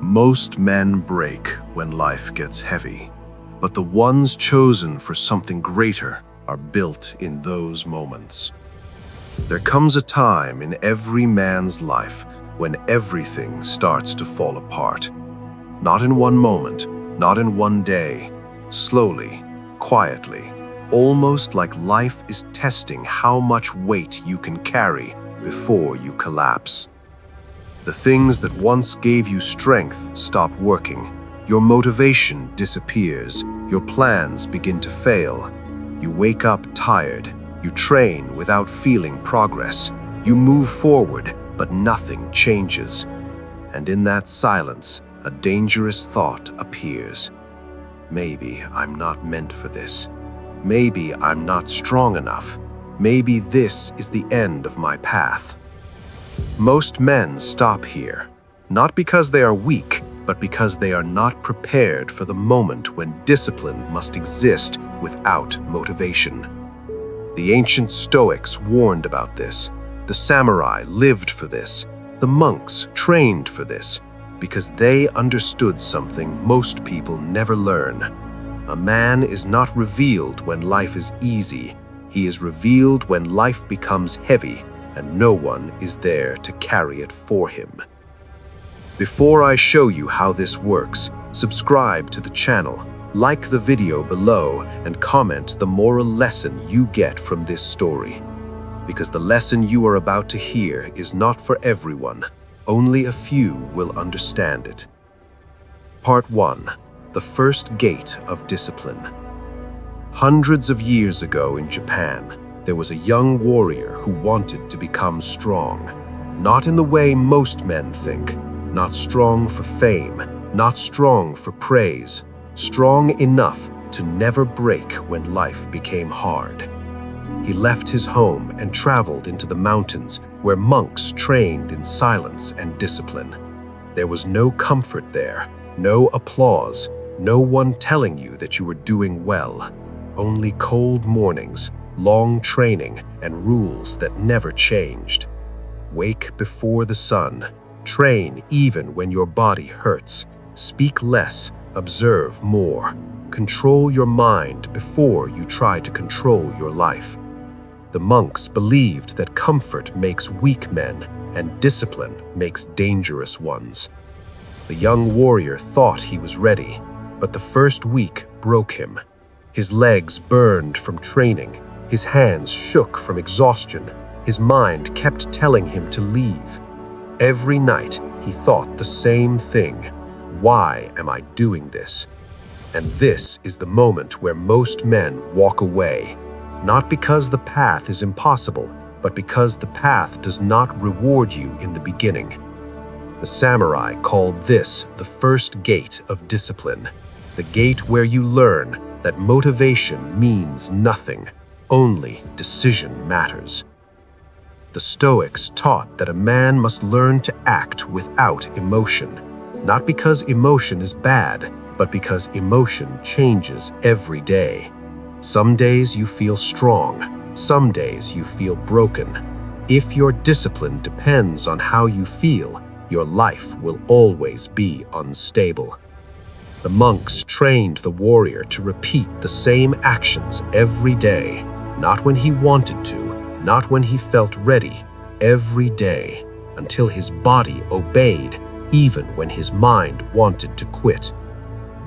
Most men break when life gets heavy, but the ones chosen for something greater are built in those moments. There comes a time in every man's life when everything starts to fall apart. Not in one moment, not in one day, slowly, quietly, almost like life is testing how much weight you can carry before you collapse. The things that once gave you strength stop working. Your motivation disappears. Your plans begin to fail. You wake up tired. You train without feeling progress. You move forward, but nothing changes. And in that silence, a dangerous thought appears. Maybe I'm not meant for this. Maybe I'm not strong enough. Maybe this is the end of my path. Most men stop here, not because they are weak, but because they are not prepared for the moment when discipline must exist without motivation. The ancient Stoics warned about this. The samurai lived for this. The monks trained for this, because they understood something most people never learn. A man is not revealed when life is easy. He is revealed when life becomes heavy, and no one is there to carry it for him. Before I show you how this works, subscribe to the channel, like the video below, and comment the moral lesson you get from this story. Because the lesson you are about to hear is not for everyone. Only a few will understand it. Part 1. The first gate of discipline. Hundreds of years ago in Japan, there was a young warrior who wanted to become strong. Not in the way most men think. Not strong for fame, not strong for praise. Strong enough to never break when life became hard. He left his home and traveled into the mountains where monks trained in silence and discipline. There was no comfort there, no applause, no one telling you that you were doing well. Only cold mornings, long training, and rules that never changed. Wake before the sun. Train even when your body hurts. Speak less, observe more. Control your mind before you try to control your life. The monks believed that comfort makes weak men and discipline makes dangerous ones. The young warrior thought he was ready, but the first week broke him. His legs burned from training. His hands shook from exhaustion. His mind kept telling him to leave. Every night, he thought the same thing. Why am I doing this? And this is the moment where most men walk away. Not because the path is impossible, but because the path does not reward you in the beginning. The samurai called this the first gate of discipline. The gate where you learn that motivation means nothing. Only decision matters. The Stoics taught that a man must learn to act without emotion, not because emotion is bad, but because emotion changes every day. Some days you feel strong, some days you feel broken. If your discipline depends on how you feel, your life will always be unstable. The monks trained the warrior to repeat the same actions every day. Not when he wanted to, not when he felt ready, every day, until his body obeyed, even when his mind wanted to quit.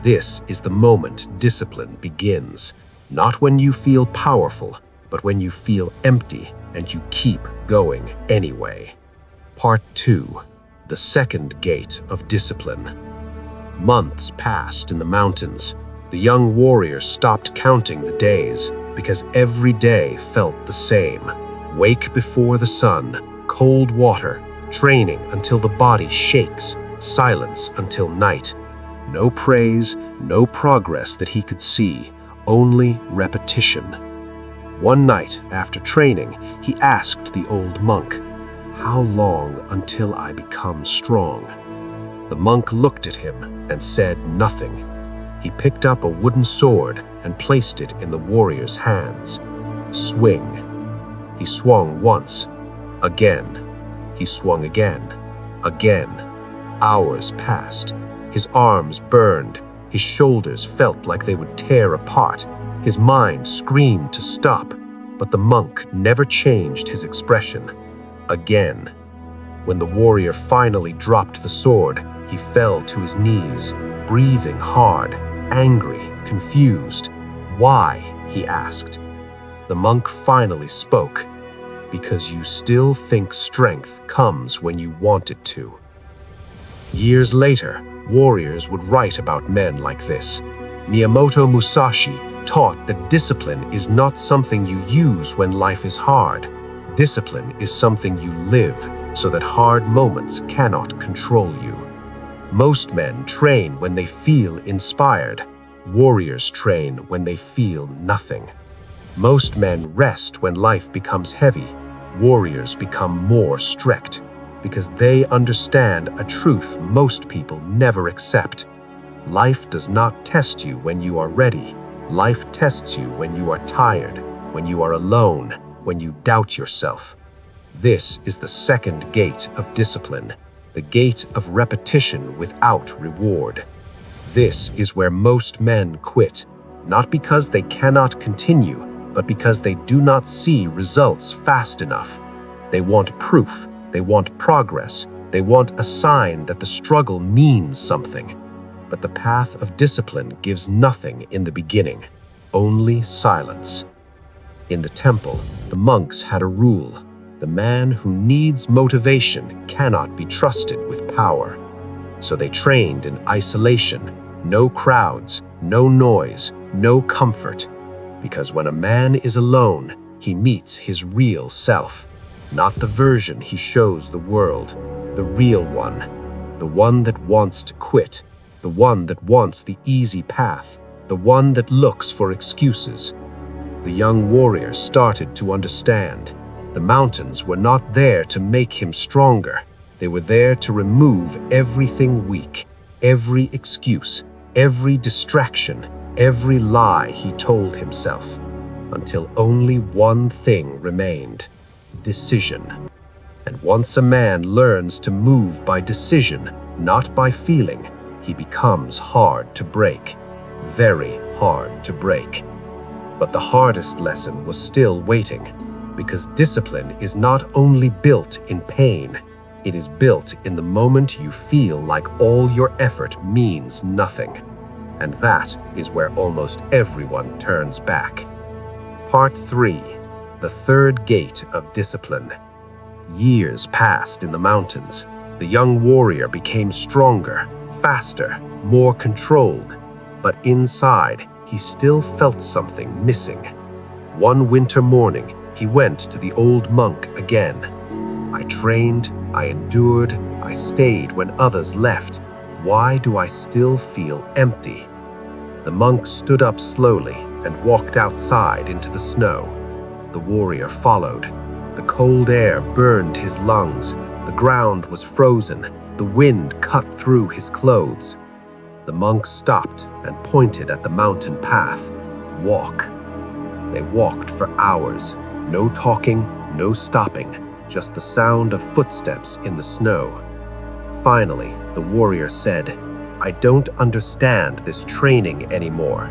This is the moment discipline begins, not when you feel powerful, but when you feel empty and you keep going anyway. Part 2. The second gate of discipline. Months passed in the mountains. The young warrior stopped counting the days, because every day felt the same. Wake before the sun, cold water, training until the body shakes, silence until night. No praise, no progress that he could see, only repetition. One night after training, he asked the old monk, "How long until I become strong?" The monk looked at him and said nothing. He picked up a wooden sword and placed it in the warrior's hands. Swing. He swung once. Again. He swung again. Again. Hours passed. His arms burned. His shoulders felt like they would tear apart. His mind screamed to stop, but the monk never changed his expression. Again. When the warrior finally dropped the sword, he fell to his knees, breathing hard, angry, confused. "Why?" he asked. The monk finally spoke. "Because you still think strength comes when you want it to." Years later, warriors would write about men like this. Miyamoto Musashi taught that discipline is not something you use when life is hard. Discipline is something you live so that hard moments cannot control you. Most men train when they feel inspired. Warriors train when they feel nothing. Most men rest when life becomes heavy. Warriors become more strict because they understand a truth most people never accept. Life does not test you when you are ready. Life tests you when you are tired, when you are alone, when you doubt yourself. This is the second gate of discipline, the gate of repetition without reward. This is where most men quit, not because they cannot continue, but because they do not see results fast enough. They want proof, they want progress, they want a sign that the struggle means something. But the path of discipline gives nothing in the beginning, only silence. In the temple, the monks had a rule. The man who needs motivation cannot be trusted with power. So they trained in isolation, no crowds, no noise, no comfort. Because when a man is alone, he meets his real self, not the version he shows the world, the real one, the one that wants to quit, the one that wants the easy path, the one that looks for excuses. The young warrior started to understand. The mountains were not there to make him stronger. They were there to remove everything weak, every excuse, every distraction, every lie he told himself, until only one thing remained: decision. And once a man learns to move by decision, not by feeling, he becomes hard to break, very hard to break. But the hardest lesson was still waiting, because discipline is not only built in pain, it is built in the moment you feel like all your effort means nothing. And that is where almost everyone turns back. Part 3. The third gate of discipline. Years passed in the mountains. The young warrior became stronger, faster, more controlled. But inside, he still felt something missing. One winter morning, he went to the old monk again. "I trained, I endured, I stayed when others left. Why do I still feel empty?" The monk stood up slowly and walked outside into the snow. The warrior followed. The cold air burned his lungs. The ground was frozen. The wind cut through his clothes. The monk stopped and pointed at the mountain path. "Walk." They walked for hours. No talking, no stopping, just the sound of footsteps in the snow. Finally, the warrior said, "I don't understand this training anymore."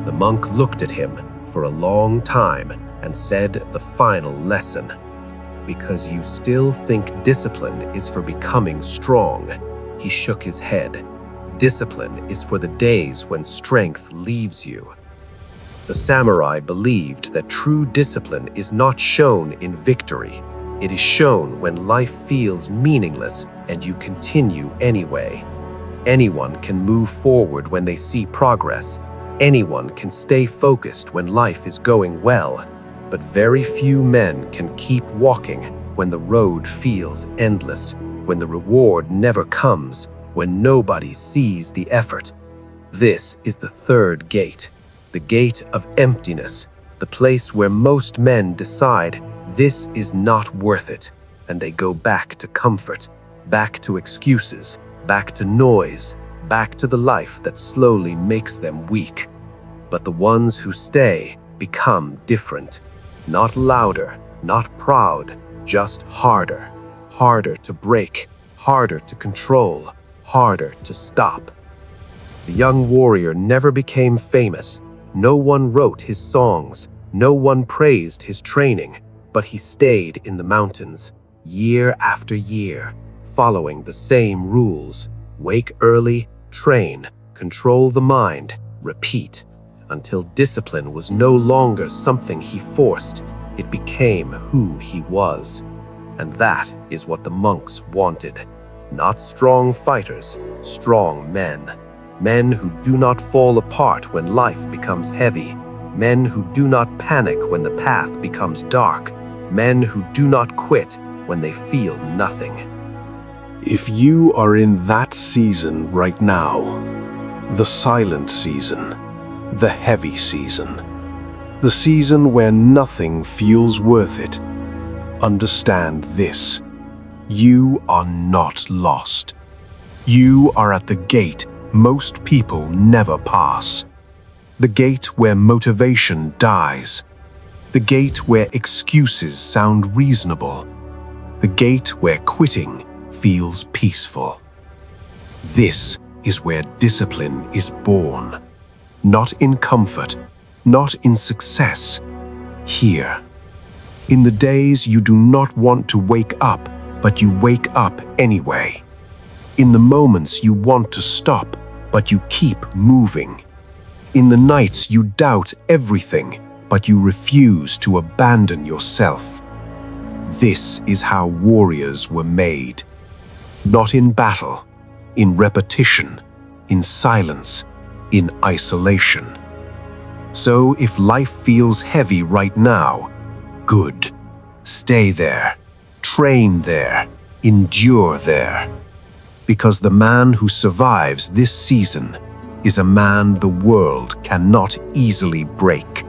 The monk looked at him for a long time and said the final lesson. "Because you still think discipline is for becoming strong." He shook his head. "Discipline is for the days when strength leaves you." The samurai believed that true discipline is not shown in victory. It is shown when life feels meaningless and you continue anyway. Anyone can move forward when they see progress. Anyone can stay focused when life is going well. But very few men can keep walking when the road feels endless, when the reward never comes, when nobody sees the effort. This is the third gate. The gate of emptiness, the place where most men decide this is not worth it, and they go back to comfort, back to excuses, back to noise, back to the life that slowly makes them weak. But the ones who stay become different, not louder, not proud, just harder, harder to break, harder to control, harder to stop. The young warrior never became famous. No one wrote his songs. No one praised his training, but he stayed in the mountains, year after year, following the same rules. Wake early, train, control the mind, repeat, until discipline was no longer something he forced. It became who he was. And that is what the monks wanted. Not strong fighters, strong men. Men who do not fall apart when life becomes heavy. Men who do not panic when the path becomes dark. Men who do not quit when they feel nothing. If you are in that season right now, the silent season, the heavy season, the season where nothing feels worth it, understand this: you are not lost. You are at the gate most people never pass. The gate where motivation dies. The gate where excuses sound reasonable. The gate where quitting feels peaceful. This is where discipline is born. Not in comfort, not in success. Here. In the days you do not want to wake up, but you wake up anyway. In the moments you want to stop, but you keep moving. In the nights you doubt everything, but you refuse to abandon yourself. This is how warriors were made. Not in battle, in repetition, in silence, in isolation. So if life feels heavy right now, good. Stay there, train there, endure there. Because the man who survives this season is a man the world cannot easily break.